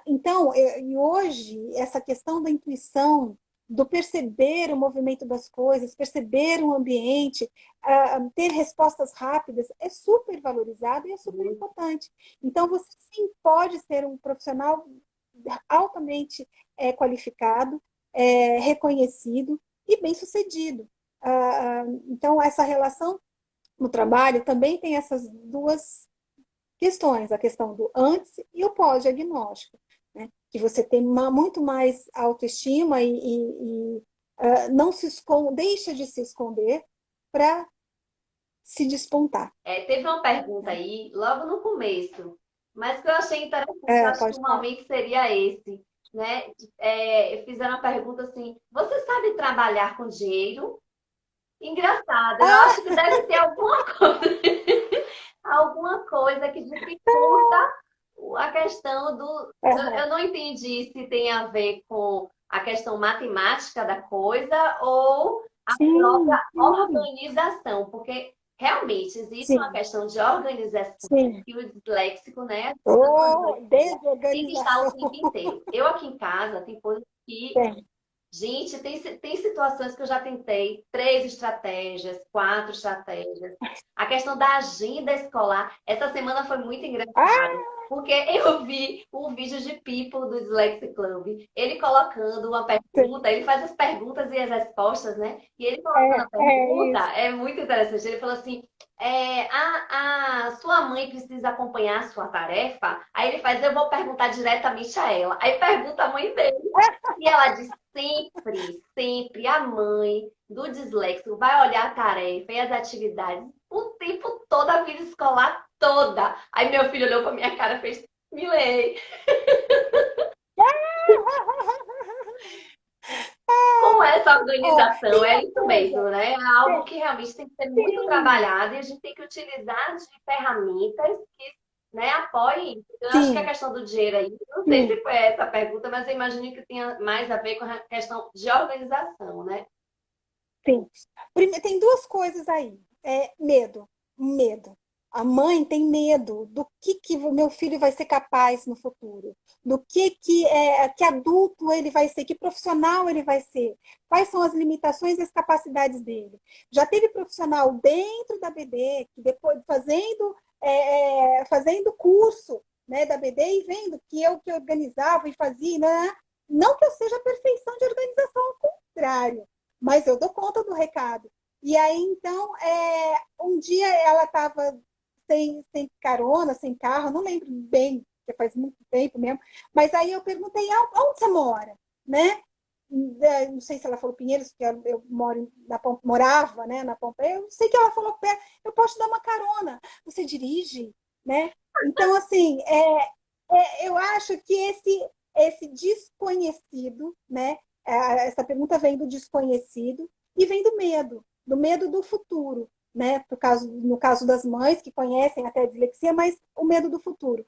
Então, e hoje, essa questão da intuição, do perceber o movimento das coisas, perceber o ambiente, ter respostas rápidas, é super valorizado e é super importante. Então, você sim pode ser um profissional altamente qualificado, reconhecido e bem-sucedido. Então, essa relação no trabalho também tem essas duas questões, a questão do antes e o pós-diagnóstico, né? Que você tem muito mais autoestima não se esconde, deixa de se esconder para se despontar. Teve uma pergunta Né? aí, logo no começo, mas que eu achei interessante, acho que Pode o falar. momento seria esse, né? Fizeram uma pergunta assim: você sabe trabalhar com dinheiro? Engraçado, eu Ah, acho que deve ter alguma coisa, alguma coisa que dificulta a questão do. Eu não entendi se tem a ver com a questão matemática da coisa ou a sim, própria sim, organização, porque realmente existe uma sim, questão de organização sim. que o disléxico, né, Oh, tem que estar o desorganização. tempo inteiro. Eu aqui em casa tem coisas que Tem. gente, tem situações que eu já tentei 3 estratégias, 4 estratégias. A questão da agenda escolar, essa semana foi muito Ah, engraçado, porque eu vi um vídeo de People do Dyslexia Club, ele colocando uma sim. pergunta, ele faz as perguntas e as respostas, né? E ele colocando a É pergunta, isso. é muito interessante. Ele falou assim: a sua mãe precisa acompanhar a sua tarefa? Aí ele faz, eu vou perguntar diretamente a ela. Aí pergunta a mãe dele. E ela diz sempre, sempre a mãe do disléxico vai olhar a tarefa e as atividades o tempo todo, a vida escolar toda. Aí meu filho olhou pra minha cara e fez, Milei, com essa Ó, organização, tem é uma isso mesmo, coisa. né? É algo Tem, que realmente tem que ser muito tem. trabalhado e a gente tem que utilizar de ferramentas que, né, apoiem. Eu acho que a Sim, questão do dinheiro aí, não sei sim, se foi essa a pergunta, mas eu imagino que tenha mais a ver com a questão de organização, né? sim. Tem duas coisas aí. Medo. Medo. A mãe tem medo do que o meu filho vai ser capaz no futuro, do que adulto ele vai ser, que profissional ele vai ser, quais são as limitações e as capacidades dele. Já teve profissional dentro da BD, que depois fazendo curso, né, da BD e vendo que eu que organizava e fazia, né? Não que eu seja a perfeição de organização, ao contrário, mas eu dou conta do recado. E aí, então, um dia ela estava sem carona, sem carro, não lembro bem, porque faz muito tempo mesmo, mas aí eu perguntei, onde você mora? Né? Não sei se ela falou Pinheiros, porque eu morava, né, na Pompeia, eu sei que ela falou, eu posso te dar uma carona, você dirige, né? Então, assim, eu acho que esse desconhecido, né, essa pergunta vem do desconhecido e vem do medo do futuro, né? No caso das mães que conhecem até a dislexia, mas o medo do futuro.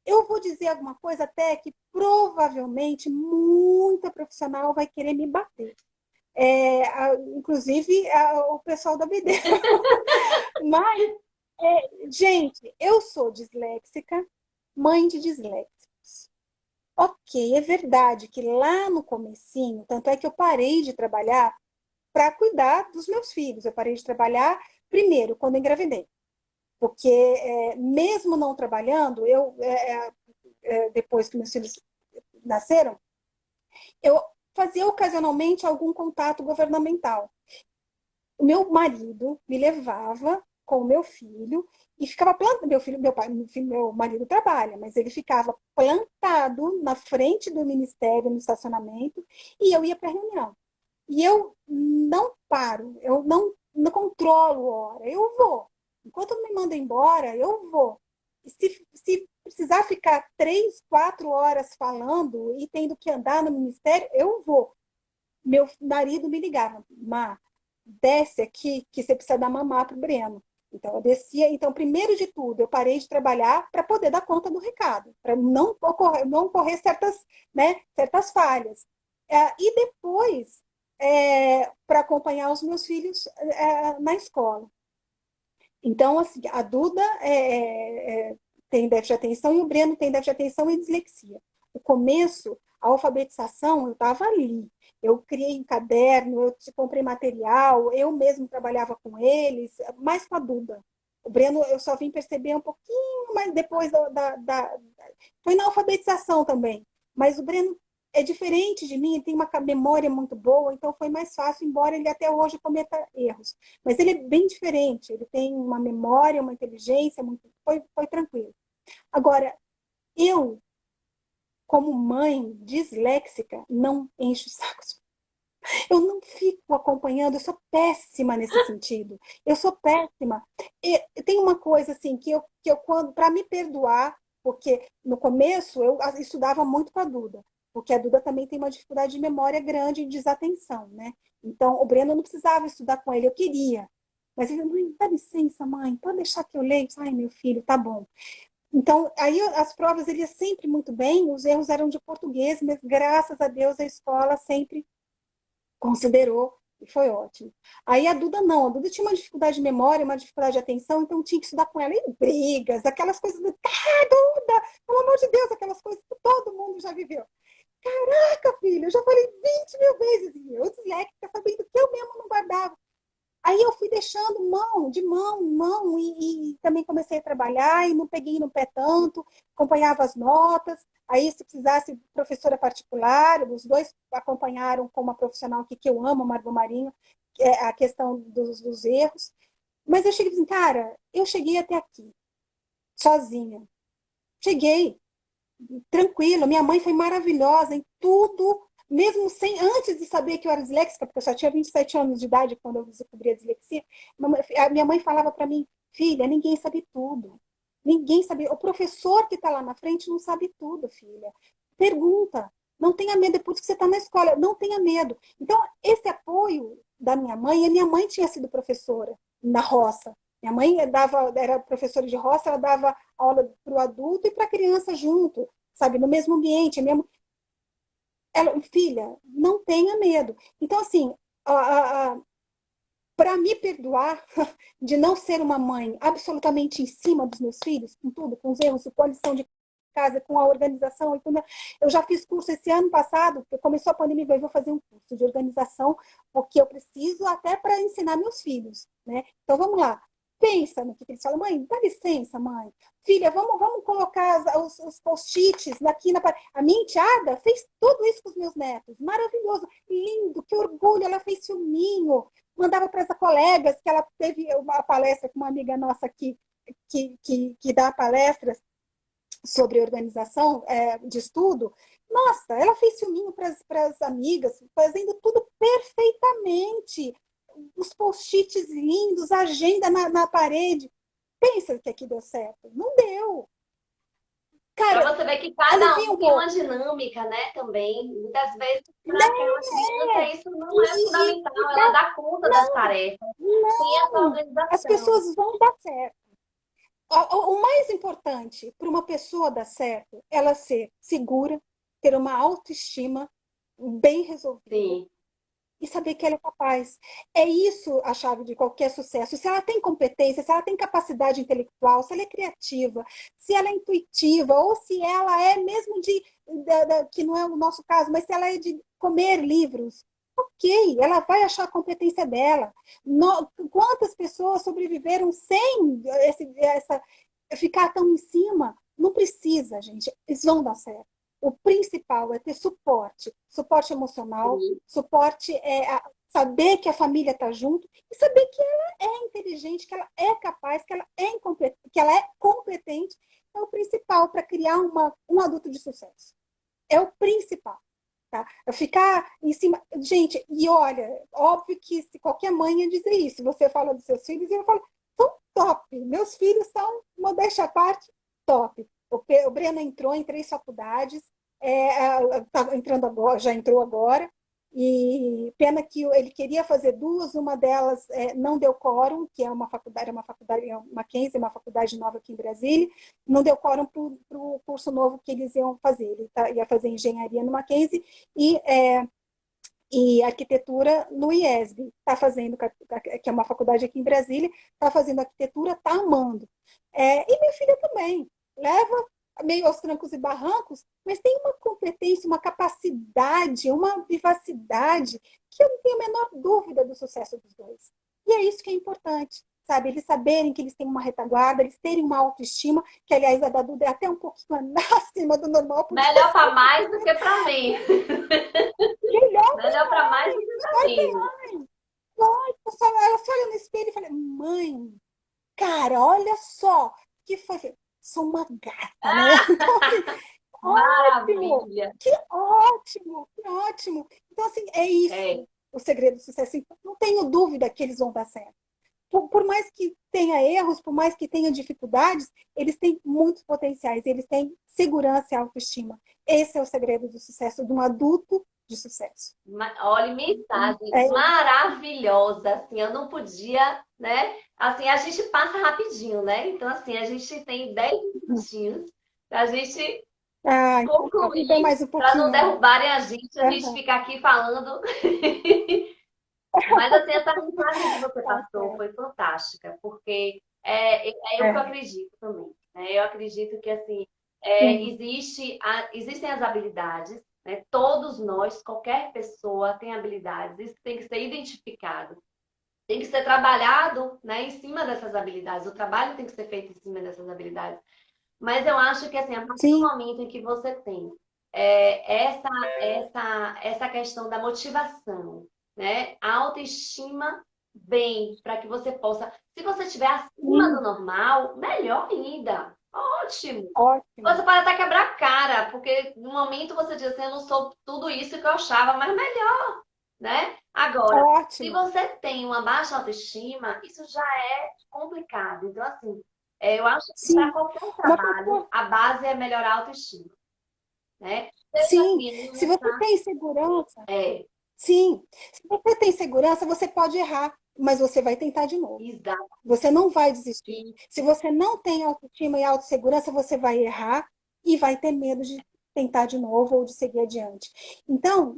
Eu vou dizer alguma coisa até que provavelmente muita profissional vai querer me bater. Inclusive o pessoal da BD. Mas, gente, eu sou disléxica, mãe de disléxicos. Ok, é verdade que lá no comecinho, tanto é que eu parei de trabalhar para cuidar dos meus filhos. Eu parei de trabalhar primeiro quando eu engravidei, porque mesmo não trabalhando, depois que meus filhos nasceram, eu fazia ocasionalmente algum contato governamental. O meu marido me levava com o meu filho e ficava plantado. Meu marido trabalha, mas ele ficava plantado na frente do ministério, no estacionamento, e eu ia para a reunião. E eu não paro, eu não controlo hora, eu vou. Enquanto me manda embora, eu vou. E se precisar ficar 3, 4 horas falando e tendo que andar no ministério, eu vou. Meu marido me ligava, Má, desce aqui que você precisa dar mamar para o Breno. Então, eu descia. Então, primeiro de tudo, eu parei de trabalhar para poder dar conta do recado, para não ocorrer certas falhas. E depois, para acompanhar os meus filhos na escola. Então, assim, a Duda tem déficit de atenção e o Breno tem déficit de atenção e dislexia. No começo, a alfabetização, eu estava ali. Eu criei um caderno, eu comprei material, eu mesmo trabalhava com eles, mais com a Duda. O Breno eu só vim perceber um pouquinho mais depois foi na alfabetização também. Mas o Breno é diferente de mim, ele tem uma memória muito boa, então foi mais fácil, embora ele até hoje cometa erros. Mas ele é bem diferente, ele tem uma memória, uma inteligência, foi tranquilo. Agora, eu, como mãe disléxica, não encho o saco. Eu não fico acompanhando, eu sou péssima nesse sentido. Eu sou péssima. E tem uma coisa assim que eu quando para me perdoar, porque no começo eu estudava muito com a Duda, porque a Duda também tem uma dificuldade de memória grande e desatenção, né? Então o Breno não precisava estudar com ele, eu queria. Mas ele, mãe, dá licença, mãe, pode deixar que eu leio. Ai, meu filho, tá bom. Então, aí as provas ele ia sempre muito bem, os erros eram de português, mas graças a Deus a escola sempre considerou e foi ótimo. Aí a Duda não, a Duda tinha uma dificuldade de memória, uma dificuldade de atenção, então tinha que estudar com ela em brigas, aquelas coisas de, Duda, pelo amor de Deus, aquelas coisas que todo mundo já viveu. Caraca, filho, eu já falei 20 mil vezes, eu disléxica, sabendo que eu mesmo não guardava. Aí eu fui deixando mão, e também comecei a trabalhar e não peguei no pé tanto, acompanhava as notas. Aí, se precisasse, professora particular, os dois acompanharam com uma profissional que eu amo, Margot Marinho, a questão dos erros. Mas eu cheguei assim, cara, eu cheguei até aqui, sozinha. Cheguei, tranquila. Minha mãe foi maravilhosa em tudo, mesmo sem antes de saber que eu era disléxica, porque eu só tinha 27 anos de idade quando eu descobri a dislexia. A minha mãe falava para mim, filha, ninguém sabe tudo. Ninguém sabe. O professor que está lá na frente não sabe tudo, filha. Pergunta. Não tenha medo depois que você está na escola. Não tenha medo. Então, esse apoio da minha mãe, e a minha mãe tinha sido professora na roça. Minha mãe era professora de roça, ela dava aula para o adulto e para a criança junto, sabe, no mesmo ambiente. Ela, filha, não tenha medo. Então, assim, para me perdoar de não ser uma mãe absolutamente em cima dos meus filhos, com tudo, com os erros, com a lição de casa, com a organização, eu já fiz curso esse ano passado, porque começou a pandemia, eu vou fazer um curso de organização, porque eu preciso até para ensinar meus filhos, né? Então, vamos lá. Pensa no que eles falam, mãe, dá licença, mãe. Filha, vamos colocar os post-its aqui na parede. A minha enteada fez tudo isso com os meus netos. Maravilhoso, lindo, que orgulho. Ela fez filminho, mandava para as colegas, que ela teve uma palestra com uma amiga nossa aqui, que dá palestras sobre organização de estudo. Nossa, ela fez filminho para as amigas, fazendo tudo perfeitamente. Os post-its lindos, a agenda na parede. Pensa que aqui deu certo. Não deu. Para Cara, você ver que cada alivia um um tem uma pouco. dinâmica, né, também. Muitas vezes, para aquela Né? criança, isso não é fundamental, ela dá conta das Não, tarefas, tem essa não. As organização. pessoas vão dar certo. O mais importante para uma pessoa dar certo, ela ser segura, ter uma autoestima bem resolvida Sim, e saber que ela é capaz. É isso a chave de qualquer sucesso. Se ela tem competência, se ela tem capacidade intelectual, se ela é criativa, se ela é intuitiva, ou se ela é mesmo que não é o nosso caso, mas se ela é de comer livros, ok, ela vai achar a competência dela. Quantas pessoas sobreviveram sem ficar tão em cima? Não precisa, gente. Eles vão dar certo. O principal é ter suporte, suporte emocional, sim. suporte saber que a família está junto e saber que ela é inteligente, que ela é capaz, que ela é competente. É o principal para criar um adulto de sucesso. É o principal. Tá? Ficar em cima. Gente, e olha, óbvio que se qualquer mãe ia dizer isso, você fala dos seus filhos, e eu falo, são top. Meus filhos são, modéstia à parte, top. O Breno entrou em 3 faculdades, tá entrando agora, já entrou agora, e pena que ele queria fazer 2, uma delas não deu quórum, que é uma faculdade, Mackenzie, uma faculdade nova aqui em Brasília, não deu quórum para o curso novo que eles iam fazer. Ele ia fazer engenharia no Mackenzie e arquitetura no IESB. Está fazendo, que é uma faculdade aqui em Brasília, está fazendo arquitetura, está amando. E minha filha também. Leva meio aos trancos e barrancos, mas tem uma competência, uma capacidade, uma vivacidade, que eu não tenho a menor dúvida do sucesso dos dois. E é isso que é importante. sabe? Eles saberem que eles têm uma retaguarda, eles terem uma autoestima, que aliás a da Duda é até um pouquinho acima do normal, porque Melhor para mais do que para menos. melhor Melhor para mais do que para vai menos. ela se olha no espelho e fala, mãe, cara, olha só, que foi? Sou uma gata, né? Então, assim, ótimo, Maravilha. que ótimo, que ótimo. Então, assim, é É, isso o segredo do sucesso. Então, não tenho dúvida que eles vão dar certo. Por mais que tenha erros, por mais que tenha dificuldades, eles têm muitos potenciais, eles têm segurança e autoestima. Esse é o segredo do sucesso de um adulto de sucesso. olha, mensagem É, maravilhosa, assim, eu não podia, né? Assim, a gente passa rapidinho, né? Então, assim, a gente tem 10 minutinhos pra gente então concluir, mais um para não pouquinho. derrubarem a gente Uhum. fica aqui falando. Mas, assim, essa mensagem que você Tá passou certo. foi fantástica, porque é o que eu É, acredito também, né? Eu acredito que, assim, sim, existem as habilidades, né? Todos nós, qualquer pessoa tem habilidades, isso tem que ser identificado, tem que ser trabalhado, né, em cima dessas habilidades, o trabalho tem que ser feito em cima dessas habilidades. Mas eu acho que, assim, a partir do sim, momento em que você tem essa questão da motivação, né? A autoestima bem para que você possa. Se você estiver acima do sim, normal, melhor ainda. Ótimo. Você ótimo, pode até quebrar a cara, porque no momento você diz assim, eu não sou tudo isso que eu achava, mas melhor, né? Agora, se ótimo. você tem uma baixa autoestima, isso já é complicado. Então, assim, eu acho que para Sim, qualquer uma trabalho, pessoa, a base é melhorar a autoestima, né? Seja sim, se você criança, tem segurança, é, sim, se você tem segurança, você pode errar, mas você vai tentar de novo. exato. Você não vai desistir. E Se você não tem autoestima e autossegurança, você vai errar e vai ter medo de tentar de novo ou de seguir adiante. Então,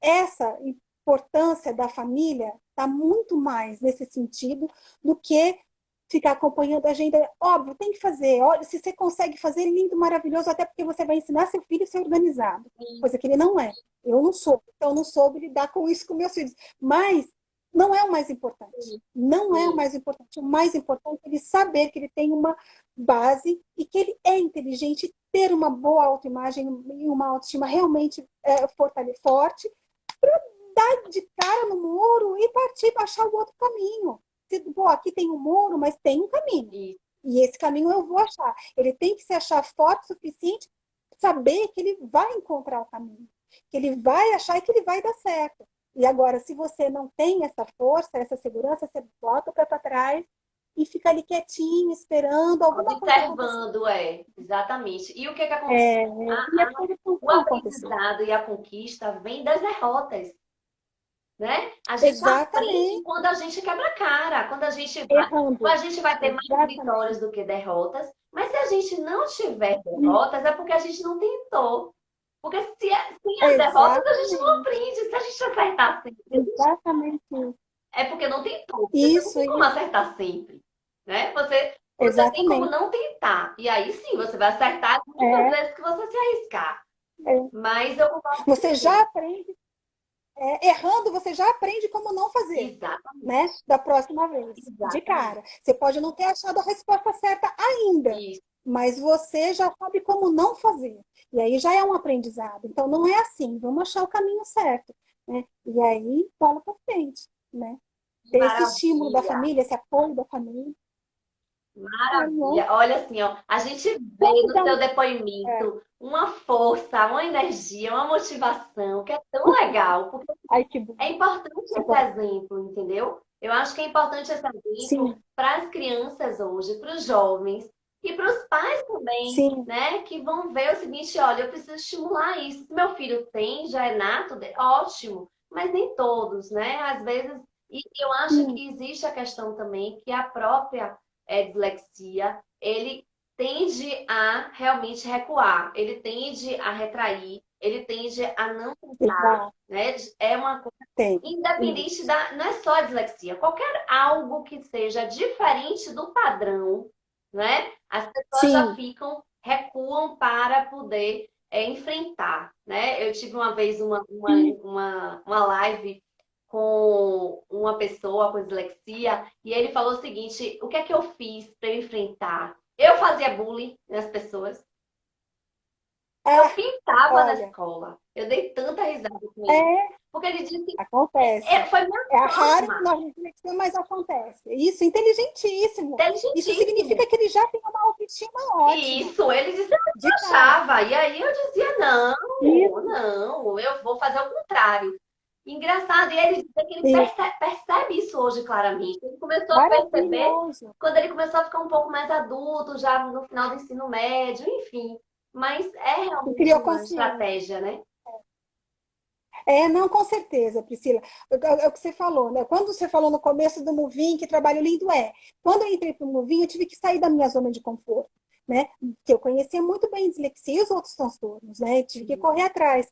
essa importância da família está muito mais nesse sentido do que ficar acompanhando a agenda. Óbvio, tem que fazer. Olha, se você consegue fazer, lindo, maravilhoso, até porque você vai ensinar seu filho a ser organizado, coisa que ele não é. Eu não sou, então eu não soube lidar com isso com meus filhos. Mas não é o mais importante. Não é o sim, mais importante. O mais importante é ele saber que ele tem uma base e que ele é inteligente, ter uma boa autoimagem e uma autoestima realmente forte, dar de cara no muro e partir para achar o outro caminho. Pô, aqui tem um muro, mas tem um caminho. e E esse caminho eu vou achar. Ele tem que se achar forte o suficiente, saber que ele vai encontrar o caminho, que ele vai achar e que ele vai dar certo. E agora, se você não tem essa força, essa segurança, você bota o pé para trás e fica ali quietinho, esperando alguma coisa acontecer. observando, exatamente. E o que que acontece? E as coisas não O vão acontecer. aprendizado e a conquista vem das derrotas, né? A gente aprende Exatamente. quando a gente quebra a cara, Errando. a gente vai ter mais vitórias Exatamente. do que derrotas, mas se a gente não tiver derrotas, é porque a gente não tentou. Porque sem as derrotas a gente não Exatamente. aprende. Se a gente acertar sempre, Exatamente. é porque não tentou. Porque você não Isso, tem como isso. acertar sempre, né? Você tem como Exatamente. não tentar. E aí sim, você vai acertar muitas É, vezes que você se arriscar. é. Mas eu concordo com Você você. já aprende, errando, você já aprende como não fazer, né? Exatamente. Da próxima vez, de Exatamente. cara. Você pode não ter achado a resposta certa ainda, Isso. mas você já sabe como não fazer. E aí já é um aprendizado. Então não é assim, vamos achar o caminho certo, né? E aí bola para frente, né? Ter esse estímulo da Maravilha. família, esse apoio da família. Tá bom? Maravilha. Olha assim, ó, a gente vê Vamos no dar seu é. depoimento uma força, uma energia, uma motivação que é tão legal, porque Ai, que bom, é importante que esse bom. exemplo, entendeu? Eu acho que é importante esse exemplo Sim, para as crianças hoje, para os jovens e para os pais também, sim, né? Que vão ver o seguinte, olha, eu preciso estimular isso. Se meu filho tem, já é nato, ótimo, mas nem todos, né? Às vezes, e eu acho sim, que existe a questão também que a própria dislexia, ele tende a realmente recuar, ele tende a retrair, ele tende a não tentar, exato. né? É uma Tem. independente Isso. da, não é só a dislexia, qualquer algo que seja diferente do padrão, né? As pessoas já Sim, ficam, recuam para poder enfrentar, né? Eu tive uma vez sim, uma live com uma pessoa com dislexia e ele falou o seguinte: o que é que eu fiz para eu enfrentar? Eu fazia bullying nas pessoas. Eu Ah, pintava na olha, escola. Eu dei tanta risada com ele. é, Porque ele disse que acontece. foi minha É raro forma. na reflexão, mas acontece. Isso, inteligentíssimo. Isso Inteligentíssimo. significa que ele já tem uma autoestima ótima, Isso, ele dizia que de cara. achava. E aí eu dizia, não, Isso, não, eu vou fazer o contrário. Engraçado, e ele dizia que ele isso. percebe isso hoje claramente. Ele começou a perceber Maravilhoso. quando ele começou a ficar um pouco mais adulto, já no final do ensino médio, enfim. Mas é E realmente criou uma consciência. estratégia, né? É, não, com certeza, Priscila. É o que você falou, né? Quando você falou no começo do Movim, que trabalho lindo é. Quando eu entrei para o Movim, eu tive que sair da minha zona de conforto, né? Que eu conhecia muito bem a dislexia e os outros transtornos, né? Eu tive que correr atrás.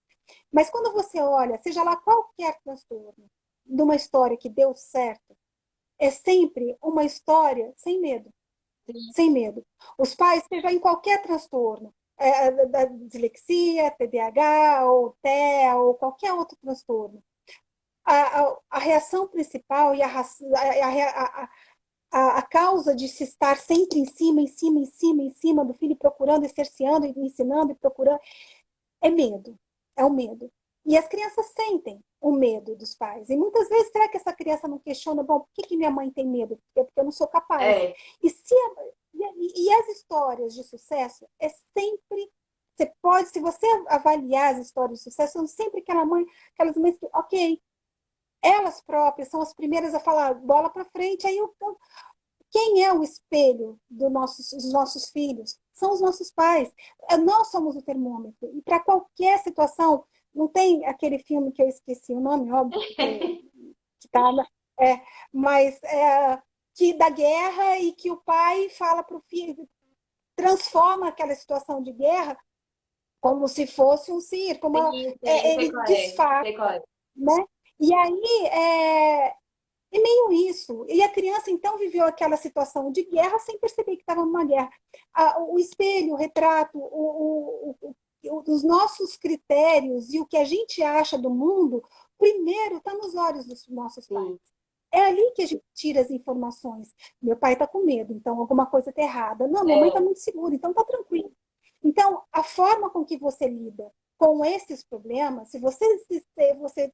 Mas quando você olha, seja lá qualquer transtorno, de uma história que deu certo, é sempre uma história sem medo. Sim, Sem medo. Os pais, seja em qualquer transtorno, da dislexia, TDAH, ou TEA, ou qualquer outro transtorno, a reação principal e a causa de se estar sempre em cima, em cima, em cima, em cima do filho, procurando e cerceando, e ensinando e procurando, é medo. É o medo. E as crianças sentem o medo dos pais. E muitas vezes, será que essa criança não questiona, bom, por que minha mãe tem medo? Porque eu não sou capaz. é. E, e as histórias de sucesso é sempre. Você pode, se você avaliar as histórias de sucesso, são sempre aquelas mães que, ok, elas próprias são as primeiras a falar bola para frente. Aí quem é o espelho dos nossos filhos? São os nossos pais. Nós somos o termômetro. E para qualquer situação, não tem aquele filme que eu esqueci o nome, óbvio, que tá, é, mas que da guerra e que o pai fala para o filho, transforma aquela situação de guerra como se fosse um circo, Sim, sim, sei ele qual é. disfarça, Sei qual é. né? E aí é meio isso. E a criança, então, viveu aquela situação de guerra sem perceber que estava numa guerra. O espelho, o retrato, os nossos critérios e o que a gente acha do mundo, primeiro está nos olhos dos nossos pais. Sim, É ali que a gente tira as informações. Meu pai está com medo, então alguma coisa está errada. Não, minha mãe está é. muito segura, então está tranquilo. Então, a forma com que você lida com esses problemas, se você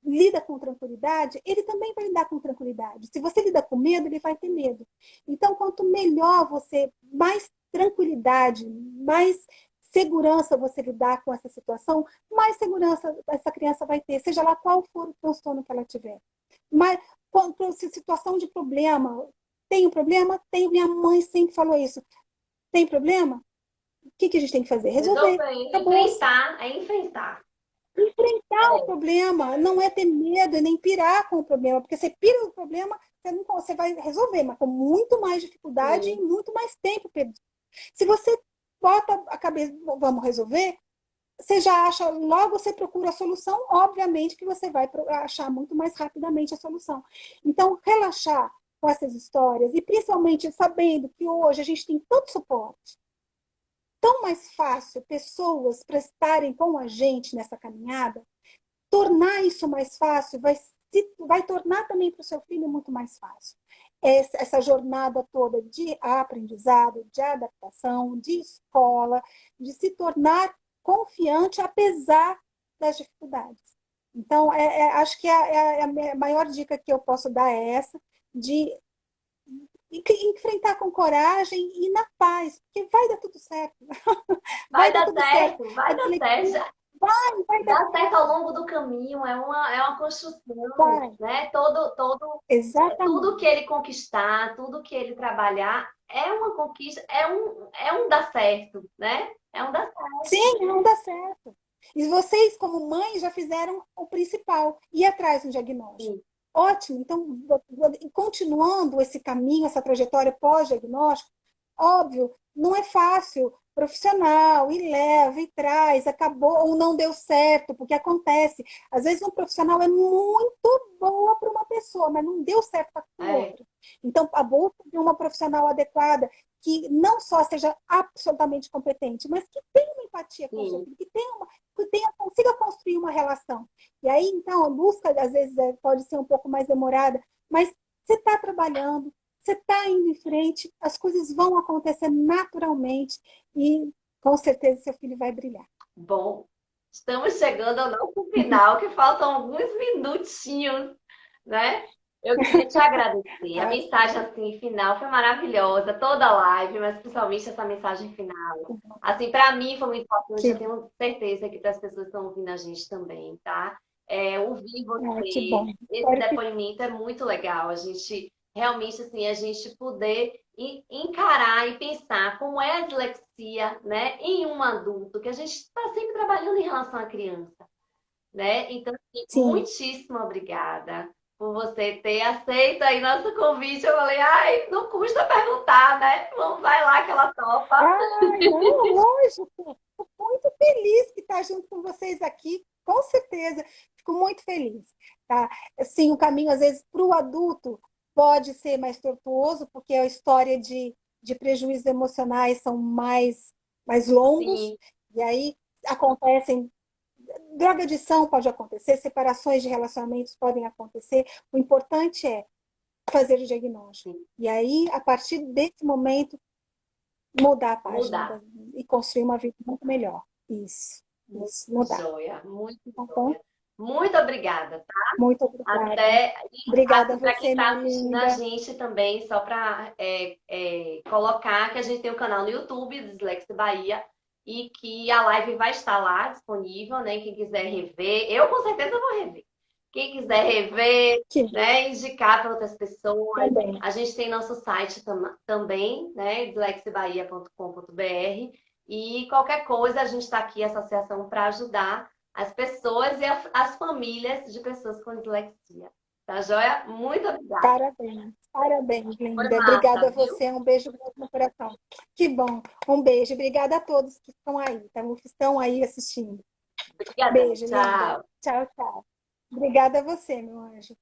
lida com tranquilidade, ele também vai lidar com tranquilidade. Se você lida com medo, ele vai ter medo. Então, quanto melhor você, mais tranquilidade, mais segurança você lidar com essa situação, mais segurança essa criança vai ter, seja lá qual for o transtorno que ela tiver. Mas, quando situação de problema, tem um problema? Tem. Minha mãe sempre falou isso. Tem problema? O que a gente tem que fazer? Resolver. Resolver, Acabou-se. enfrentar, é enfrentar. Enfrentar o É. problema não é ter medo e nem pirar com o problema, porque você pira o problema, você vai resolver, mas com muito mais dificuldade e Sim. muito mais tempo perdido. Se você bota a cabeça, vamos resolver, você já acha, logo você procura a solução, obviamente que você vai achar muito mais rapidamente a solução. Então, relaxar com essas histórias, e principalmente sabendo que hoje a gente tem tanto suporte, tão mais fácil pessoas para estarem com a gente nessa caminhada, tornar isso mais fácil vai tornar também para o seu filho muito mais fácil. Essa jornada toda de aprendizado, de adaptação, de escola, de se tornar confiante apesar das dificuldades. Então, acho que a maior dica que eu posso dar é essa, de enfrentar com coragem e na paz, porque vai dar tudo certo. Vai Vai dar dar tudo certo. certo, A vai dar certo. dislexia vai dar Dá certo certo. ao longo do caminho, é uma construção, Vai. né? Tudo que Exatamente. ele conquistar, tudo que ele trabalhar, é uma conquista, é um dar certo, né? É um dar certo. Sim, não dá certo. E vocês, como mães, já fizeram o principal, ir atrás do diagnóstico. Sim, Ótimo. Então, continuando esse caminho, essa trajetória pós-diagnóstico, óbvio, não é fácil. Profissional, e leva, e traz, acabou, ou não deu certo, porque acontece. Às vezes um profissional é muito boa para uma pessoa, mas não deu certo para o é, outro. Então, a busca de uma profissional adequada, que não só seja absolutamente competente, mas que tenha uma empatia com o seu sim. filho, que tenha consiga construir uma relação. E aí, então, a busca, às vezes, pode ser um pouco mais demorada, mas você está trabalhando, você está indo em frente, as coisas vão acontecer naturalmente e, com certeza, seu filho vai brilhar. Bom, estamos chegando ao nosso final, que faltam alguns minutinhos, né? Eu queria te agradecer. A mensagem assim final foi maravilhosa, toda a live, mas principalmente essa mensagem final. Assim, para mim foi muito importante, eu tenho certeza que para as pessoas que estão ouvindo a gente também, tá? Ouvir Que você, bom. esse depoimento é muito legal. A gente realmente assim, a gente poder encarar e pensar como é a dislexia, né, em um adulto, que a gente está sempre trabalhando em relação à criança, né? Então, assim, Sim. muitíssimo obrigada por você ter aceito aí nosso convite. Eu falei, ai, não custa perguntar, né? Vamos, vai lá que ela topa. Ai, não, lógico. Fico muito feliz que estar junto com vocês aqui, com certeza. Fico muito feliz. Tá? Assim, o caminho, às vezes, para o adulto pode ser mais tortuoso, porque a história de prejuízos emocionais são mais longos, Sim, e aí acontecem. Drogadição pode acontecer, separações de relacionamentos podem acontecer. O importante é fazer o diagnóstico. sim. E aí, a partir desse momento, mudar a página Mudar. e construir uma vida muito melhor. Muito Isso, mudar. joia, muito Então, joia. Muito obrigada, tá? muito obrigada. Até, Obrigada a para quem você, está minha assistindo a linda. gente também, só para colocar que a gente tem um canal no YouTube, Dislexia Bahia, e que a live vai estar lá disponível, né? Quem quiser rever, eu com certeza vou rever. Quem quiser rever, Que né, indicar para outras pessoas. também. A gente tem nosso site também, né? dislexiabahia.com.br. E qualquer coisa, a gente está aqui, a associação, para ajudar as pessoas e as famílias de pessoas com dislexia. Tá joia? Muito obrigada. Parabéns. Parabéns, Foi linda. Obrigada massa, a viu? você. Um beijo grande no coração. Que bom. Um beijo. Obrigada a todos que estão aí, tá? Que estão aí assistindo. Obrigadão. Beijo, linda. Tchau. Tchau, tchau. Obrigada a você, meu anjo.